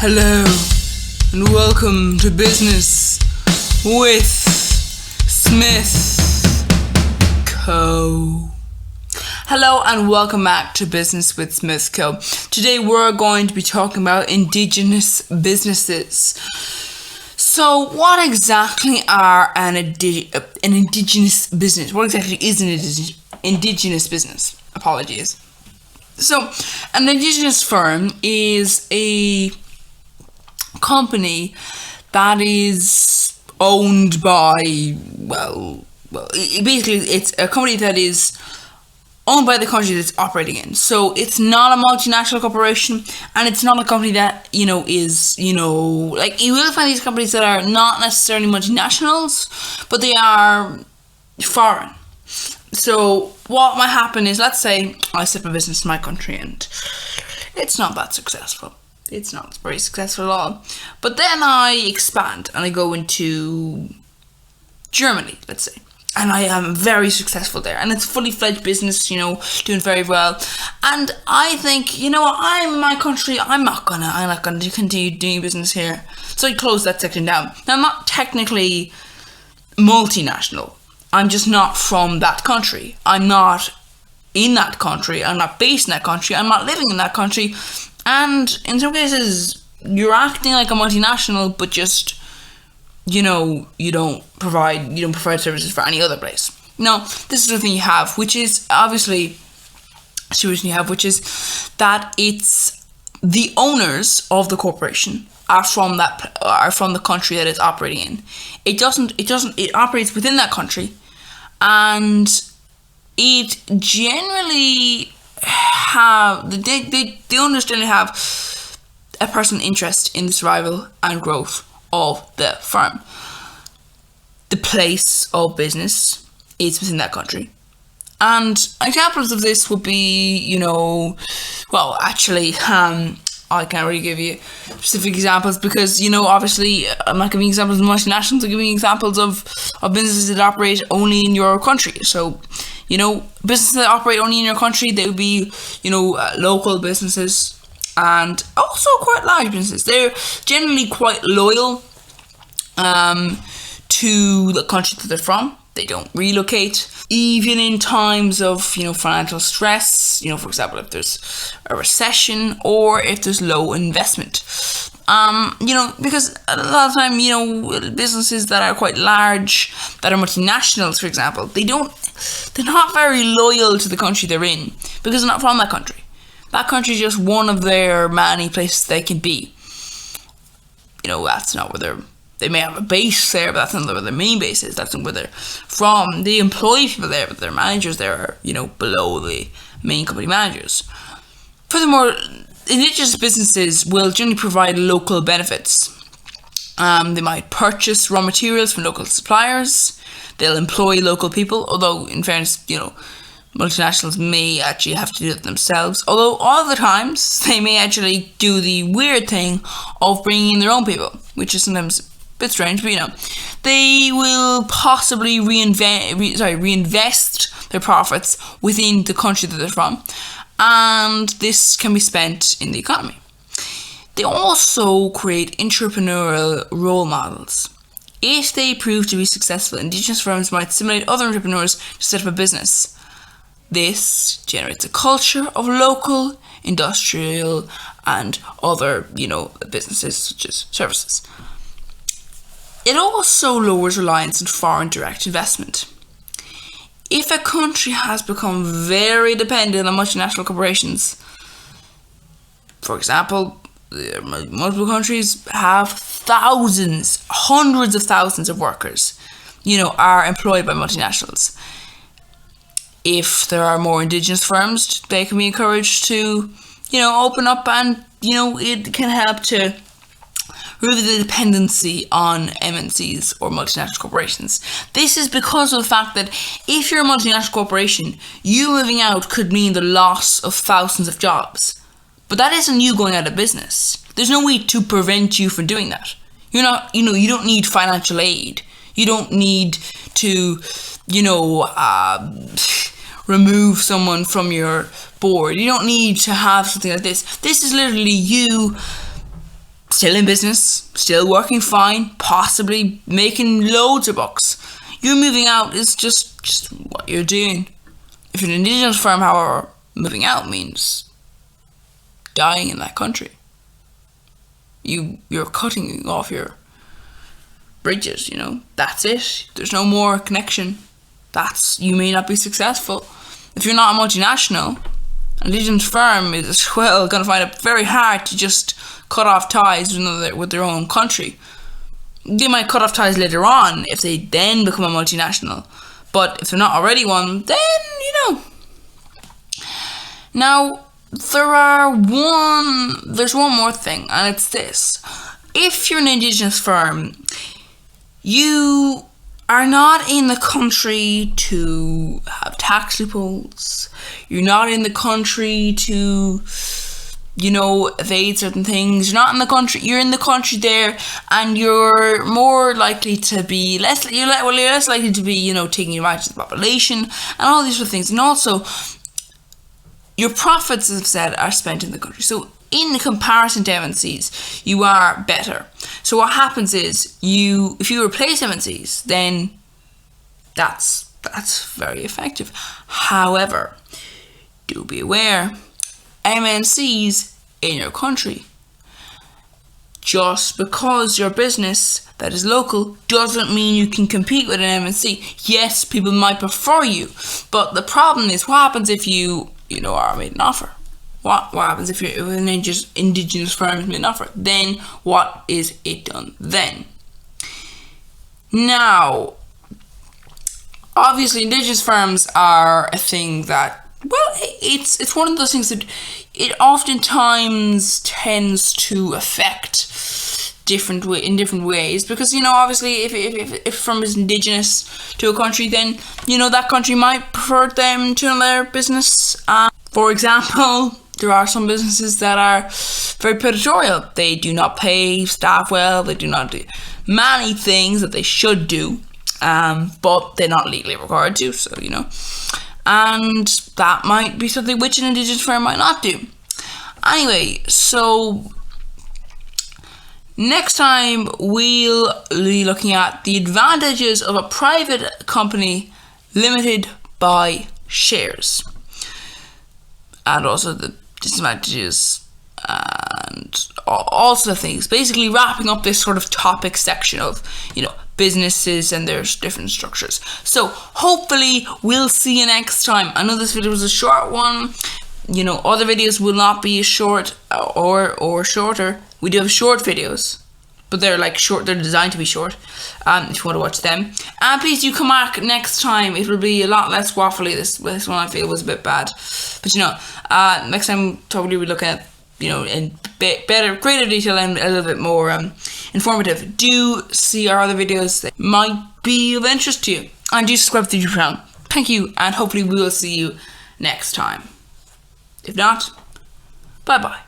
Hello, and welcome to Business with Smith Co. Hello, and welcome back to Business with Smith Co. Today we're going to be talking about Indigenous businesses. So, what exactly are an Indigenous business? What exactly is an Indigenous business? Apologies. So, an Indigenous firm is a company that is owned by, basically it's a company that is owned by the country that it's operating in. So it's not a multinational corporation, and it's not a company that, is, like, you will find these companies that are not necessarily multinationals, but they are foreign. So what might happen is, let's say I set up a business in my country and it's not that successful. It's not very successful at all. But then I expand and I go into Germany, let's say. And I am very successful there. And it's a fully fledged business, doing very well. And I think, I'm in my country, I'm not gonna continue doing business here. So I close that section down. Now, I'm not technically multinational. I'm just not from that country. I'm not in that country. I'm not based in that country. I'm not living in that country. And in some cases, you're acting like a multinational, but just, you don't provide services for any other place. No, this is the thing you have, which is obviously which is that it's the owners of the corporation are from the country that it's operating in. It operates within that country, and it generally they understand they have a personal interest in the survival and growth of the firm. The place of business is within that country. And examples of this would be, I can't really give you specific examples because, obviously I'm not giving examples of multinationals, I'm giving examples of businesses that operate only in your country. So, businesses that operate only in your country, they would be, local businesses and also quite large businesses. They're generally quite loyal to the country that they're from. They don't relocate, even in times of, financial stress, for example, if there's a recession or if there's low investment. Because a lot of time, businesses that are quite large, that are multinationals, for example, they're not very loyal to the country they're in because they're not from that country. That country is just one of their many places they can be. That's not where they may have a base there, but that's not where their main base is. That's not where they're from. They employ people there, but their managers there are, below the main company managers. Furthermore, Indigenous businesses will generally provide local benefits. They might purchase raw materials from local suppliers. They'll employ local people, although in fairness, multinationals may actually have to do it themselves. Although all the times they may actually do the weird thing of bringing in their own people, which is sometimes a bit strange, but they will possibly reinvest their profits within the country that they're from, and this can be spent in the economy. They also create entrepreneurial role models. If they prove to be successful, Indigenous firms might stimulate other entrepreneurs to set up a business. This generates a culture of local, industrial, and other, businesses such as services. It also lowers reliance on foreign direct investment. If a country has become very dependent on multinational corporations, for example, multiple countries have thousands, hundreds of thousands of workers, are employed by multinationals. If there are more Indigenous firms, they can be encouraged to, open up, and, it can help to remove the dependency on MNCs or multinational corporations. This is because of the fact that if you're a multinational corporation, you moving out could mean the loss of thousands of jobs. But that isn't you going out of business. There's no way to prevent you from doing that. You don't need financial aid. You don't need to, remove someone from your board. You don't need to have something like this. This is literally you still in business, still working fine, possibly making loads of bucks. You moving out is just what you're doing. If you're an Indigenous firm, however, moving out means dying in that country. You're cutting off your bridges, That's it. There's no more connection. You may not be successful. If you're not a multinational, an Indigenous firm is as well going to find it very hard to just cut off ties with their own country. They might cut off ties later on if they then become a multinational. But if they're not already one, then, Now, there's one more thing, and it's this. If you're an Indigenous firm, you are not in the country to have tax loopholes. You're not in the country to, evade certain things. You're not in the country. You're in the country there, and you're more likely to be less likely to be, taking advantage of the population and all these sort of things. And also, your profits, as I've said, are spent in the country. So in comparison to MNCs, you are better. So what happens is, if you replace MNCs, then that's very effective. However, do be aware, MNCs in your country, just because your business that is local doesn't mean you can compete with an MNC. Yes, people might prefer you, but the problem is, what happens if you are made an offer? What happens if an Indigenous firm is made an offer? Then what is it done then? Now, obviously, Indigenous firms are a thing that, it's one of those things that it oftentimes tends to affect in different ways, because obviously if firm is Indigenous to a country, then that country might prefer them to another business. For example, there are some businesses that are very predatory. They do not pay staff well. They do not do many things that they should do, but they're not legally required to. So and that might be something which an Indigenous firm might not do. Anyway, so next time we'll be looking at the advantages of a private company limited by shares, and also the disadvantages and all sorts of things. Basically wrapping up this sort of topic section of, businesses and their different structures. So hopefully we'll see you next time. I know this video was a short one. Other videos will not be as short or shorter. We do have short videos, but they're short. They're designed to be short. If you want to watch them, and please do come back next time. It will be a lot less waffly. This one I feel was a bit bad, but next time probably we look at in greater detail and a little bit more informative. Do see our other videos that might be of interest to you, and do subscribe to the YouTube channel. Thank you, and hopefully we will see you next time. If not, bye bye.